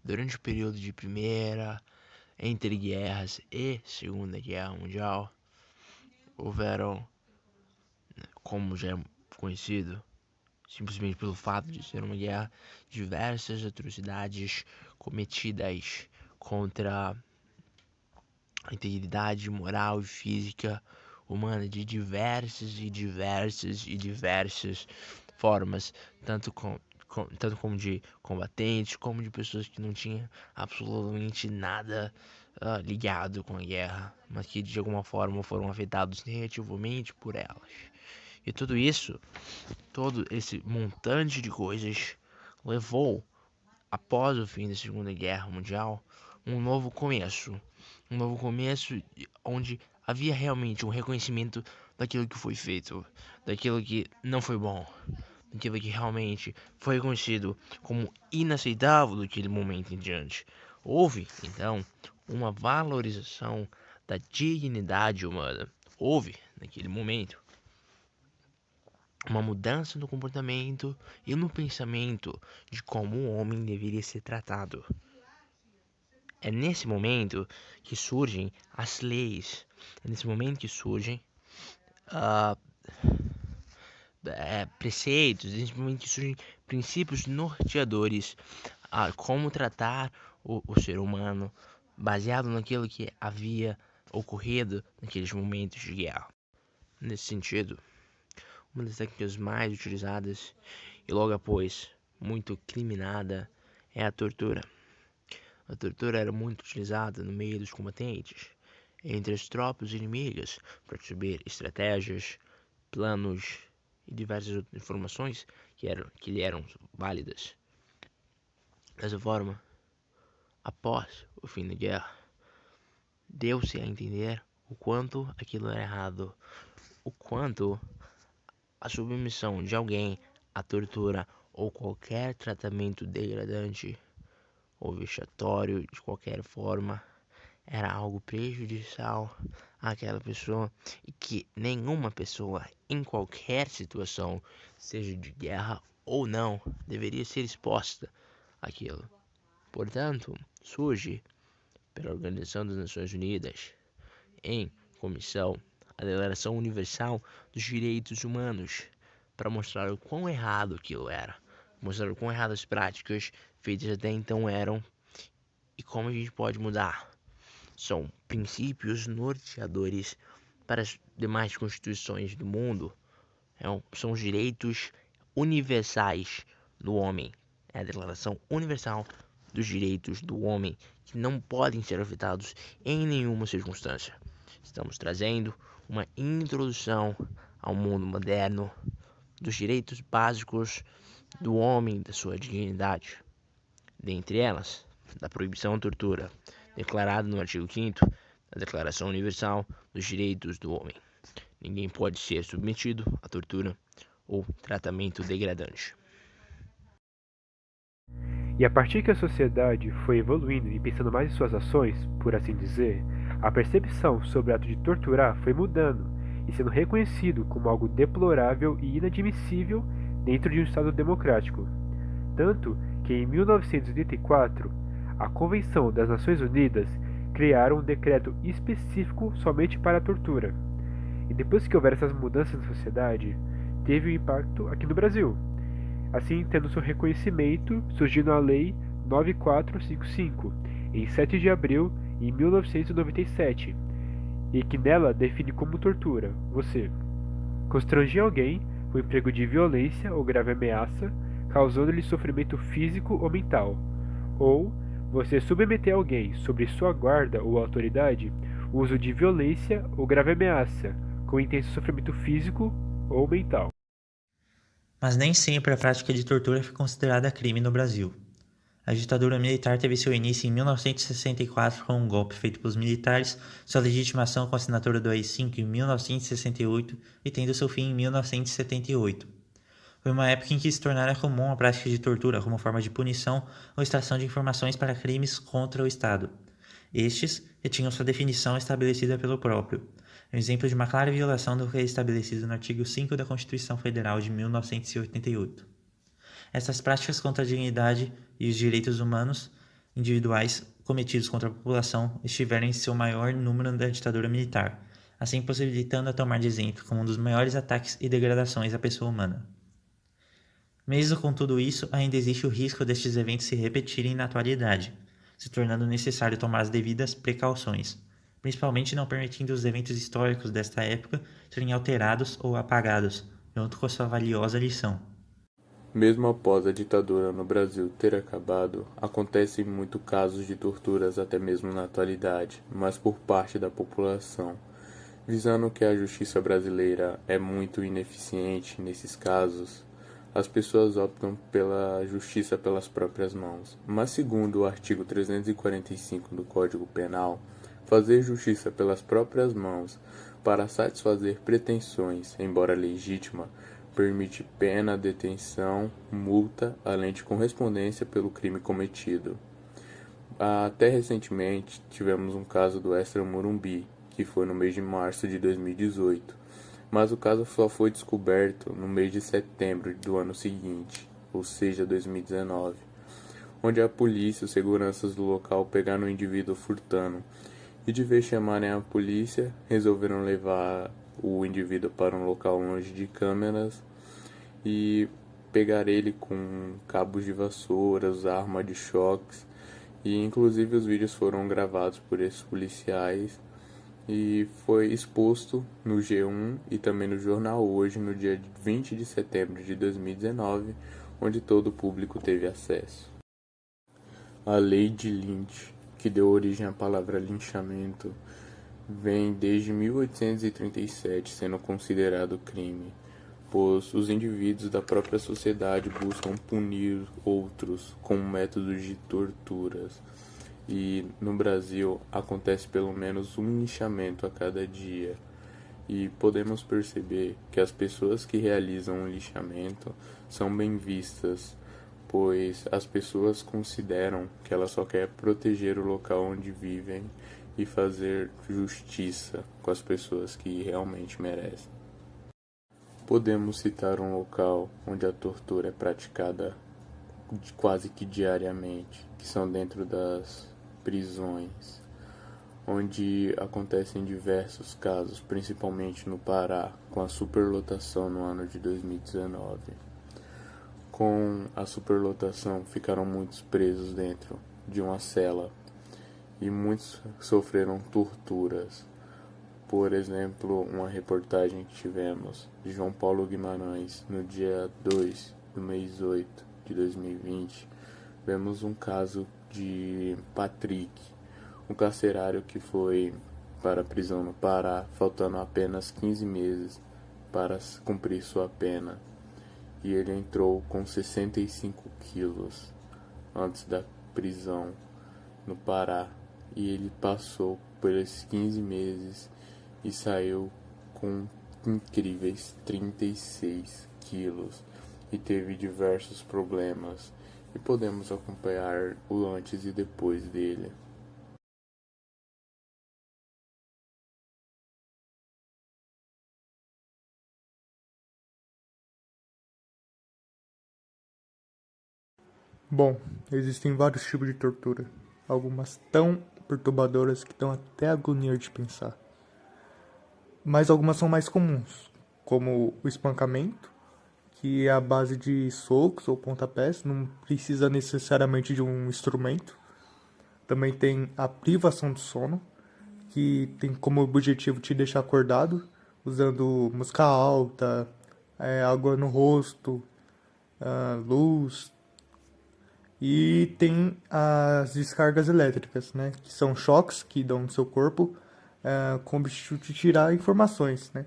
durante o período de Primeira, entre guerras e Segunda Guerra Mundial, houveram, como já é conhecido, simplesmente pelo fato de ser uma guerra, diversas atrocidades cometidas contra a integridade moral e física humana de diversas formas, tanto como de combatentes, como de pessoas que não tinham absolutamente nada ligado com a guerra, mas que de alguma forma foram afetados negativamente por elas. E tudo isso, todo esse montante de coisas, levou, após o fim da Segunda Guerra Mundial, um novo começo. Um novo começo onde havia realmente um reconhecimento daquilo que foi feito, daquilo que não foi bom, daquilo que realmente foi reconhecido como inaceitável daquele momento em diante. Houve, então, uma valorização da dignidade humana. Houve, naquele momento, uma mudança no comportamento e no pensamento de como o homem deveria ser tratado. É nesse momento que surgem as leis, é nesse momento que surgem ah, preceitos, é nesse momento que surgem princípios norteadores a como tratar o ser humano, baseado naquilo que havia ocorrido naqueles momentos de guerra. Nesse sentido, uma das técnicas mais utilizadas e logo após muito criminada é a tortura. A tortura era muito utilizada no meio dos combatentes, entre as tropas inimigas, para saber estratégias, planos e diversas outras informações que lhe eram válidas. Dessa forma, após o fim da guerra, deu-se a entender o quanto aquilo era errado, o quanto a submissão de alguém à tortura ou qualquer tratamento degradante ou vexatório de qualquer forma era algo prejudicial àquela pessoa e que nenhuma pessoa em qualquer situação, seja de guerra ou não, deveria ser exposta àquilo. Portanto, surge pela Organização das Nações Unidas em comissão a Declaração Universal dos Direitos Humanos para mostrar o quão errado aquilo era, mostrar o quão erradas as práticas feitas até então eram e como a gente pode mudar. São princípios norteadores para as demais constituições do mundo. São os direitos universais do homem. É a Declaração Universal dos Direitos do Homem que não podem ser afetados em nenhuma circunstância. Estamos trazendo uma introdução ao mundo moderno dos direitos básicos do homem, da sua dignidade. Dentre elas, da proibição à tortura, declarado no artigo 5º da Declaração Universal dos Direitos do Homem. Ninguém pode ser submetido à tortura ou tratamento degradante. E a partir que a sociedade foi evoluindo e pensando mais em suas ações, por assim dizer, a percepção sobre o ato de torturar foi mudando e sendo reconhecido como algo deplorável e inadmissível dentro de um Estado democrático. Tanto que em 1984, a Convenção das Nações Unidas criaram um decreto específico somente para a tortura. E depois que houver essas mudanças na sociedade, teve um impacto aqui no Brasil. Assim, tendo seu reconhecimento, surgindo a Lei 9455, em 7 de abril de 1997, e que nela define como tortura você constranger alguém com emprego de violência ou grave ameaça, causando-lhe sofrimento físico ou mental, ou você submeter alguém sob sua guarda ou autoridade, uso de violência ou grave ameaça, com intenso sofrimento físico ou mental. Mas nem sempre a prática de tortura foi considerada crime no Brasil. A ditadura militar teve seu início em 1964 com um golpe feito pelos militares, sua legitimação com a assinatura do AI-5 em 1968 e tendo seu fim em 1978. Foi uma época em que se tornara comum a prática de tortura como forma de punição ou extração de informações para crimes contra o Estado. Estes retinham sua definição estabelecida pelo próprio. É um exemplo de uma clara violação do que é estabelecido no artigo 5 da Constituição Federal de 1988. Essas práticas contra a dignidade e os direitos humanos individuais cometidos contra a população estiveram em seu maior número da ditadura militar, assim possibilitando a tomar de exemplo como um dos maiores ataques e degradações à pessoa humana. Mesmo com tudo isso, ainda existe o risco destes eventos se repetirem na atualidade, se tornando necessário tomar as devidas precauções, principalmente não permitindo os eventos históricos desta época serem alterados ou apagados, junto com a sua valiosa lição. Mesmo após a ditadura no Brasil ter acabado, acontecem muitos casos de torturas até mesmo na atualidade, mas por parte da população. Visando que a justiça brasileira é muito ineficiente nesses casos, as pessoas optam pela justiça pelas próprias mãos. Mas segundo o artigo 345 do Código Penal, fazer justiça pelas próprias mãos para satisfazer pretensões, embora legítima, permite pena, detenção, multa, além de correspondência pelo crime cometido. Até recentemente, tivemos um caso do Extremorumbi, que foi no mês de março de 2018, mas o caso só foi descoberto no mês de setembro do ano seguinte, ou seja, 2019, onde a polícia e os seguranças do local pegaram o indivíduo furtando, e de vez chamarem a polícia, resolveram levar o indivíduo para um local longe de câmeras e pegar ele com cabos de vassouras, arma de choques, e inclusive os vídeos foram gravados por esses policiais e foi exposto no G1 e também no Jornal Hoje no dia 20 de setembro de 2019, onde todo o público teve acesso. A lei de Lynch, que deu origem à palavra linchamento, vem desde 1837 sendo considerado crime, pois os indivíduos da própria sociedade buscam punir outros com métodos de torturas. E no Brasil acontece pelo menos um linchamento a cada dia. E podemos perceber que as pessoas que realizam um linchamento são bem vistas, pois as pessoas consideram que ela só quer proteger o local onde vivem e fazer justiça com as pessoas que realmente merecem. Podemos citar um local onde a tortura é praticada quase que diariamente, que são dentro das prisões, onde acontecem diversos casos, principalmente no Pará, com a superlotação no ano de 2019. Com a superlotação, ficaram muitos presos dentro de uma cela e muitos sofreram torturas. Por exemplo, uma reportagem que tivemos de João Paulo Guimarães no dia 2 do mês 8 de 2020, vemos um caso de Patrick, um carcerário que foi para a prisão no Pará, faltando apenas 15 meses para cumprir sua pena. E ele entrou com 65 quilos antes da prisão no Pará. E ele passou por esses 15 meses e saiu com incríveis 36 quilos e teve diversos problemas. E podemos acompanhar o antes e depois dele. Bom, existem vários tipos de tortura, algumas tão perturbadoras que dão até agonia de pensar. Mas algumas são mais comuns, como o espancamento, que é a base de socos ou pontapés, não precisa necessariamente de um instrumento. Também tem a privação do sono, que tem como objetivo te deixar acordado, usando música alta, água no rosto, luz. E tem as descargas elétricas, né, que são choques que dão no seu corpo com o objetivo de tirar informações, né.